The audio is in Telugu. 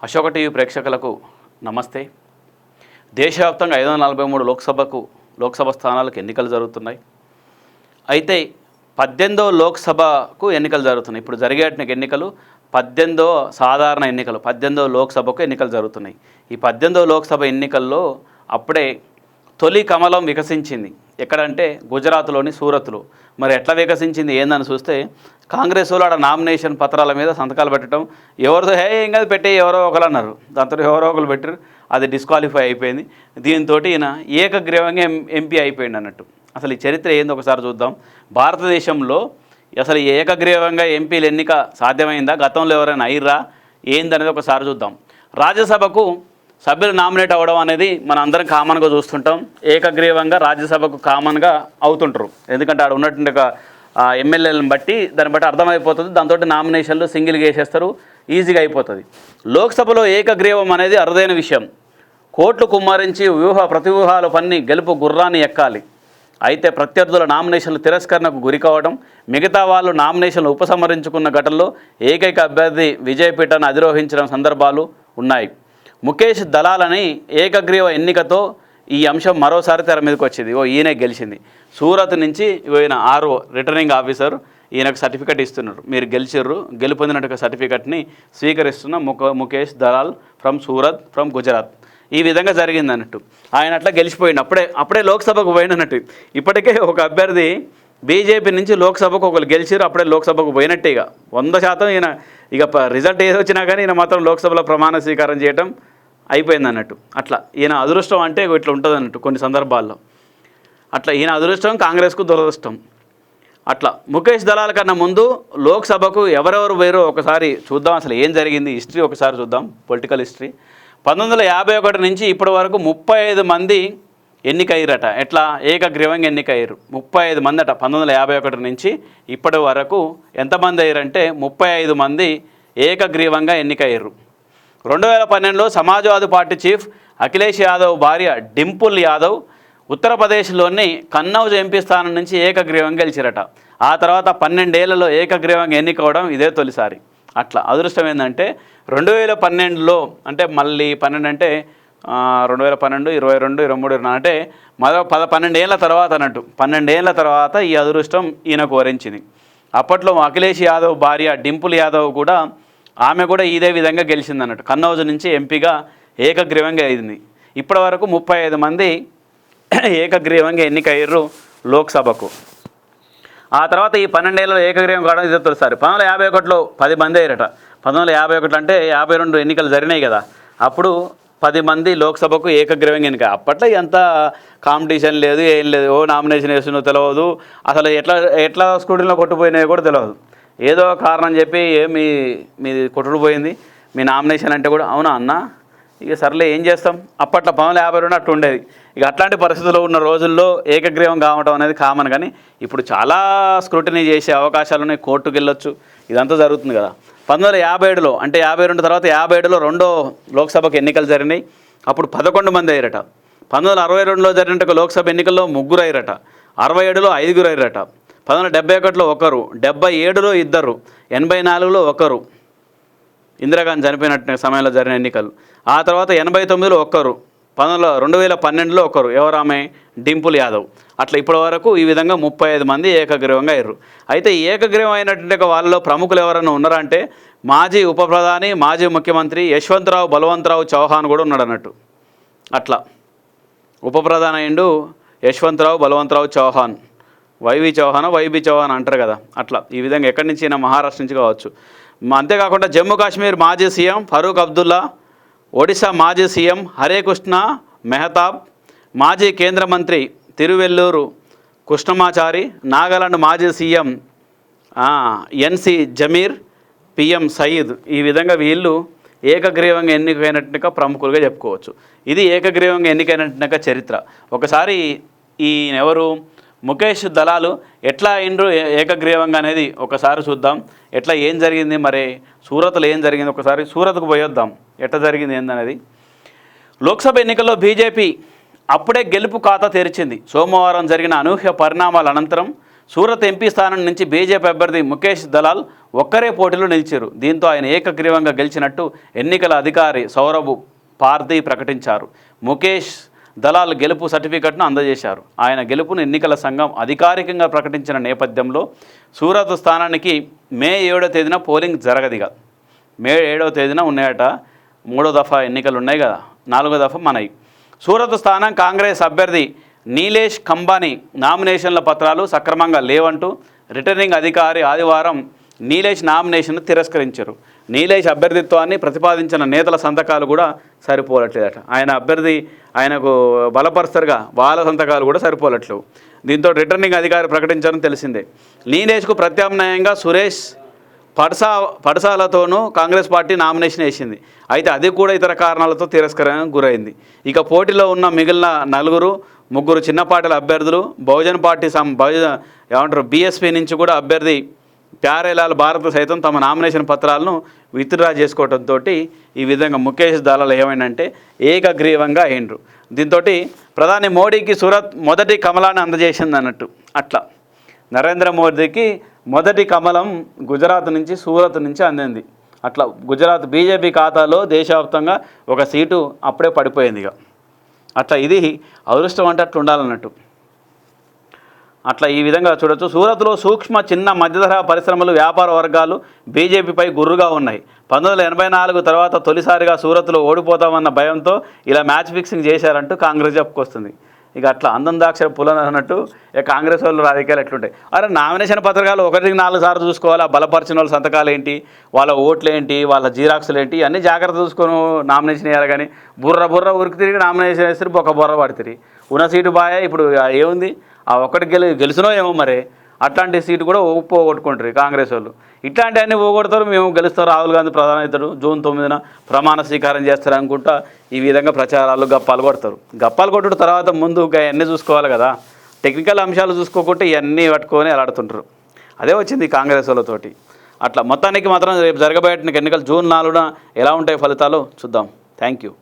అశోక టీవీ ప్రేక్షకులకు నమస్తే. దేశవ్యాప్తంగా 543 లోక్సభ స్థానాలకు ఎన్నికలు జరుగుతున్నాయి. అయితే 18వ లోక్సభకు ఎన్నికలు జరుగుతున్నాయి. ఇప్పుడు జరిగే ఎన్నికలు 18వ సాధారణ ఎన్నికలు, 18వ లోక్సభకు ఎన్నికలు జరుగుతున్నాయి. ఈ 18వ లోక్సభ ఎన్నికల్లో అప్పుడే తొలి కమలం వికసించింది. ఎక్కడంటే గుజరాత్లోని సూరత్లో. మరి ఎట్లా వికసించింది ఏందని చూస్తే, కాంగ్రెస్ వాళ్ళు ఆడ నామినేషన్ పత్రాల మీద సంతకాలు పెట్టడం, ఎవరితో ఏం కాదు పెట్టే ఎవరో ఒకరు అన్నారు. దాంతో ఎవరో ఒకరు పెట్టారు, అది డిస్క్వాలిఫై అయిపోయింది. దీంతో ఈయన ఏకగ్రీవంగా ఎంపీ అయిపోయింది అన్నట్టు. అసలు ఈ చరిత్ర ఏందో ఒకసారి చూద్దాం. భారతదేశంలో అసలు ఏకగ్రీవంగా ఎంపీలు ఎన్నిక సాధ్యమైందా, గతంలో ఎవరైనా అయ్యిర్రా, ఏందనేది ఒకసారి చూద్దాం. రాజ్యసభకు సభ్యులు నామినేట్ అవ్వడం అనేది మనం అందరం కామన్గా చూస్తుంటాం. ఏకగ్రీవంగా రాజ్యసభకు కామన్గా అవుతుంటారు. ఎందుకంటే ఆడ ఉన్నటువంటి ఎమ్మెల్యేలను బట్టి దాన్ని బట్టి అర్థమైపోతుంది. దాంతో నామినేషన్లు సింగిల్గా వేసేస్తారు, ఈజీగా అయిపోతుంది. లోక్సభలో ఏకగ్రీవం అనేది అరుదైన విషయం. కోట్లు కుమ్మరించి ప్రతివ్యూహాలు పన్ని గెలుపు గుర్రాన్ని ఎక్కాలి. అయితే ప్రత్యర్థుల నామినేషన్లు తిరస్కరణకు గురి కావడం, మిగతా వాళ్ళు నామినేషన్లు ఉపసంహరించుకున్న ఘటనలో ఏకైక అభ్యర్థి విజయపీఠాన్ని అధిరోహించిన సందర్భాలు ఉన్నాయి. ముఖేష్ దలాలని ఏకగ్రీవ ఎన్నికతో ఈ అంశం మరోసారి తెర మీదకి వచ్చింది. ఈయనే గెలిచింది. సూరత్ నుంచి ఈయన ఆర్ఓ రిటర్నింగ్ ఆఫీసర్ ఈయనకు సర్టిఫికెట్ ఇస్తున్నారు. మీరు గెలిచిర్రు, గెలుపొందినట్టు సర్టిఫికెట్ని స్వీకరిస్తున్న ముఖేష్ దలాల్ ఫ్రమ్ సూరత్ ఫ్రమ్ గుజరాత్. ఈ విధంగా జరిగింది అన్నట్టు. ఆయన అట్లా గెలిచిపోయింది. అప్పుడే లోక్సభకు పోయినట్టు. ఇప్పటికే ఒక అభ్యర్థి బీజేపీ నుంచి లోక్సభకు ఒకరు గెలిచిరు, అప్పుడే లోక్సభకు పోయినట్టే. ఇక 100% ఈయన ఇక రిజల్ట్ ఏది వచ్చినా కానీ ఈయన మాత్రం లోక్సభలో ప్రమాణ స్వీకారం చేయడం అయిపోయింది అన్నట్టు. అట్లా ఈయన అదృష్టం అంటే ఇట్లా ఉంటుంది అన్నట్టు కొన్ని సందర్భాల్లో. అట్లా ఈయన అదృష్టం, కాంగ్రెస్కు దురదృష్టం. అట్లా ముఖేష్ దలాల్ కన్నా ముందు లోక్సభకు ఎవరెవరు పోయారో ఒకసారి చూద్దాం. అసలు ఏం జరిగింది హిస్టరీ ఒకసారి చూద్దాం, పొలిటికల్ హిస్టరీ. 1951 నుంచి ఇప్పటి వరకు 35 మంది ఎన్నికయ్యారట. ఎట్లా ఏకగ్రీవంగా ఎన్నికయ్యారు 35 మంది అట. 1951 నుంచి ఇప్పటి వరకు ఎంతమంది అయ్యారంటే 35 మంది ఏకగ్రీవంగా ఎన్నికయ్యారు. 2012లో సమాజ్వాదీ పార్టీ చీఫ్ అఖిలేష్ యాదవ్ భార్య డింపుల్ యాదవ్ ఉత్తరప్రదేశ్లోని కన్నౌజ్ ఎంపీ స్థానం నుంచి ఏకగ్రీవంగా గెలిచారట. ఆ తర్వాత 12 ఏళ్లలో ఏకగ్రీవంగా ఎన్నికవడం ఇదే తొలిసారి. అట్లా అదృష్టం ఏంటంటే 2012లో అంటే మళ్ళీ 12 అంటే 2012, 22, 23, 24 అంటే మరో 12 ఏళ్ల తర్వాత అన్నట్టు. 12 ఏళ్ల తర్వాత ఈ అదృష్టం ఈయనకు వరించింది. అప్పట్లో అఖిలేష్ యాదవ్ భార్య డింపుల్ యాదవ్ కూడా ఆమె కూడా ఇదే విధంగా గెలిచింది అన్నట్టు. కన్నౌజ్ నుంచి ఎంపీగా ఏకగ్రీవంగా అయింది. ఇప్పటి వరకు 35 మంది ఏకగ్రీవంగా ఎన్నికయ్యారు లోక్సభకు. ఆ తర్వాత ఈ 12 ఏళ్ళలో ఏకగ్రీవం కావడం ఇదే తొలిసారి. 1951లో 10 మంది అయ్యారట. 1951 అంటే 52 ఎన్నికలు జరిగినాయి కదా, అప్పుడు 10 మంది లోక్సభకు ఏకగ్రీవంగా ఎన్నిక. అప్పట్లో ఎంత కాంపిటీషన్ లేదు, ఏం లేదు. నామినేషన్ వేస్తున్నో తెలియదు, అసలు ఎట్లా స్కూటీలో కొట్టుపోయినాయో కూడా తెలియదు. ఏదో కారణం చెప్పి మీది కొట్టుకుపోయింది, మీ నామినేషన్ అంటే కూడా అవునా అన్న, ఇక సర్లే ఏం చేస్తాం. అప్పట్లో 1952 అట్టు ఉండేది. ఇక అట్లాంటి పరిస్థితుల్లో ఉన్న రోజుల్లో ఏకగ్రీవం కావడం అనేది కామన్. కానీ ఇప్పుడు చాలా స్క్రూటినీ చేసే అవకాశాలు ఉన్నాయి, కోర్టుకు వెళ్ళొచ్చు, ఇదంతా జరుగుతుంది కదా. 1957లో అంటే 52 తర్వాత 57లో రెండో లోక్సభకు ఎన్నికలు జరిగినాయి. అప్పుడు 11 మంది అయ్యారట. 1962లో జరిగిన లోక్సభ ఎన్నికల్లో 3 అయ్యారట. 67లో 5 అయ్యారట. 1971లో 1, 77లో 2, 84లో 1. ఇందిరాగాంధీ చనిపోయినట్టు సమయంలో జరిగిన ఎన్నికలు. ఆ తర్వాత 89లో 1, 2012లో 1. ఎవరు ఆమె? డింపుల్ యాదవ్. అట్లా ఇప్పటి వరకు ఈ విధంగా 35 మంది ఏకగ్రీవంగా అయ్యారు. అయితే ఈ ఏకగ్రీవం అయినటువంటి వాళ్ళలో ప్రముఖులు ఎవరైనా ఉన్నారంటే మాజీ ఉప ప్రధాని, మాజీ ముఖ్యమంత్రి యశ్వంతరావు బలవంతరావు చౌహాన్ కూడా ఉన్నాడు అన్నట్టు. అట్లా ఉప ప్రధాని అయిండు యశ్వంతరావు బలవంతరావు చౌహాన్. వైవి చౌహాన్ అంటారు కదా. అట్లా ఈ విధంగా ఎక్కడి నుంచి అయినా మహారాష్ట్ర నుంచి కావచ్చు. అంతేకాకుండా జమ్మూ కాశ్మీర్ మాజీ సీఎం ఫరూక్ అబ్దుల్లా, ఒడిశా మాజీ సీఎం హరే కృష్ణ మెహతాబ్, మాజీ కేంద్ర మంత్రి తిరువెల్లూరు కృష్ణమాచారి, నాగాలాండ్ మాజీ సీఎం ఎన్సి జమీర్, పిఎం సయీద్. ఈ విధంగా వీళ్ళు ఏకగ్రీవంగా ఎన్నికైనట్టుగా ప్రముఖులుగా చెప్పుకోవచ్చు. ఇది ఏకగ్రీవంగా ఎన్నికైనట్టుగా చరిత్ర. ఒకసారి ఎవరు ముఖేష్ దలాలు ఎట్లా అయిండ్రు ఏకగ్రీవంగా అనేది ఒకసారి చూద్దాం. ఎట్లా ఏం జరిగింది, మరి సూరత్లో ఏం జరిగింది ఒకసారి సూరత్కు పోయొద్దాం, ఎట్లా జరిగింది ఏందనేది. లోక్సభ ఎన్నికల్లో బీజేపీ అప్పుడే గెలుపు ఖాతా తెరిచింది. సోమవారం జరిగిన అనూహ్య పరిణామాల అనంతరం సూరత్ ఎంపీ స్థానం నుంచి బీజేపీ అభ్యర్థి ముఖేష్ దలాల్ ఒక్కరే పోటీలో నిలిచారు. దీంతో ఆయన ఏకగ్రీవంగా గెలిచినట్టు ఎన్నికల అధికారి సౌరభ్ పార్దీ ప్రకటించారు. ముఖేష్ దలాల్ గెలుపు సర్టిఫికెట్ను అందజేశారు. ఆయన గెలుపును ఎన్నికల సంఘం అధికారికంగా ప్రకటించిన నేపథ్యంలో సూరత్ స్థానానికి మే 7వ తేదీన పోలింగ్ జరగదిగా. మే 7వ తేదీన ఉన్నాయట. 3వ దఫా ఎన్నికలు ఉన్నాయి కదా, 4వ దఫా మనవి. సూరత్ స్థానం కాంగ్రెస్ అభ్యర్థి నీలేష్ కంబానీ నామినేషన్ల పత్రాలు సక్రమంగా లేవంటూ రిటర్నింగ్ అధికారి ఆదివారం నీలేష్ నామినేషన్ను తిరస్కరించారు. నీలేష్ అభ్యర్థిత్వాన్ని ప్రతిపాదించిన నేతల సంతకాలు కూడా సరిపోలట్లేదట. ఆయనకు బలపరుస్తారుగా, వాళ్ళ సంతకాలు కూడా సరిపోలట్లేవు. దీంతో రిటర్నింగ్ అధికారి ప్రకటించారని తెలిసిందే. నీలేష్కు ప్రత్యామ్నాయంగా సురేష్ పడసాలతోనూ కాంగ్రెస్ పార్టీ నామినేషన్ వేసింది. అయితే అది కూడా ఇతర కారణాలతో తిరస్కరణకు గురైంది. ఇక పోటీలో ఉన్న మిగిలిన 3 చిన్నపార్టీల అభ్యర్థులు బహుజన్ పార్టీ బీఎస్పీ నుంచి కూడా అభ్యర్థి ప్యారేలాల్ భారత్ సైతం తమ నామినేషన్ పత్రాలను విత్డ్రా చేసుకోవడంతో ఈ విధంగా ముఖేష్ దలాల్ ఏమైందంటే ఏకగ్రీవంగా అయిండ్రు. దీంతో ప్రధాని మోడీకి సూరత్ మొదటి కమలాన్ని అందజేసింది అన్నట్టు. అట్లా నరేంద్ర మోదీకి మొదటి కమలం గుజరాత్ నుంచి, సూరత్ నుంచి అందింది. అట్లా గుజరాత్ బీజేపీ ఖాతాలో దేశవ్యాప్తంగా ఒక సీటు అప్పుడే పడిపోయింది. అట్లా ఇది అదృష్టం అంటే అట్లా ఉండాలన్నట్టు. అట్లా ఈ విధంగా చూడొచ్చు. సూరత్లో సూక్ష్మ, చిన్న, మధ్యతరహా పరిశ్రమలు, వ్యాపార వర్గాలు బీజేపీపై గుర్రుగా ఉన్నాయి. 1984 తర్వాత తొలిసారిగా సూరత్లో ఓడిపోతామన్న భయంతో ఇలా మ్యాచ్ ఫిక్సింగ్ చేశారంటూ కాంగ్రెస్ చెప్పుకొస్తుంది. ఇక అట్లా అందం దాక్ష పులన అన్నట్టు ఇక కాంగ్రెస్ వాళ్ళు రాజకీయాలు ఎట్లుంటాయి. అరే నామినేషన్ పత్రికలు 1-4 సార్లు చూసుకోవాలి. ఆ బలపరిచిన వాళ్ళ సంతకాలు ఏంటి, వాళ్ళ ఓట్లు ఏంటి, వాళ్ళ జీరాక్సులు ఏంటి, అన్నీ జాగ్రత్త చూసుకొని నామినేషన్ వేయాలి. కానీ బుర్ర ఉరికి తిరిగి నామినేషన్ వేస్తారు, ఒక బుర్ర పడుతుంది. ఉన్న సీటు బాగా ఇప్పుడు ఏముంది, ఆ ఒక్కటి గెలిచినో ఏమో మరి. అట్లాంటి సీటు కూడా పోగొట్టుకుంటారు కాంగ్రెస్ వాళ్ళు. ఇట్లాంటివన్నీ పోగొడతారు. మేము గెలుస్తారు, రాహుల్ గాంధీ ప్రధాని అవుతాడు, జూన్ 9న ప్రమాణ స్వీకారం చేస్తారు అనుకుంటా ఈ విధంగా ప్రచారాలు గప్పాలు కొడతారు. గప్పాలు కొట్టుడు తర్వాత ముందు ఇవన్నీ చూసుకోవాలి కదా. టెక్నికల్ అంశాలు చూసుకోకుండా ఇవన్నీ పట్టుకొని అలాడుతుంటారు. అదే వచ్చింది కాంగ్రెస్ వాళ్ళతోటి. అట్లా మొత్తానికి మాత్రం రేపు జరగబోయే ఎన్నికలు జూన్ 4న ఎలా ఉంటాయి ఫలితాలు చూద్దాం. Thank you.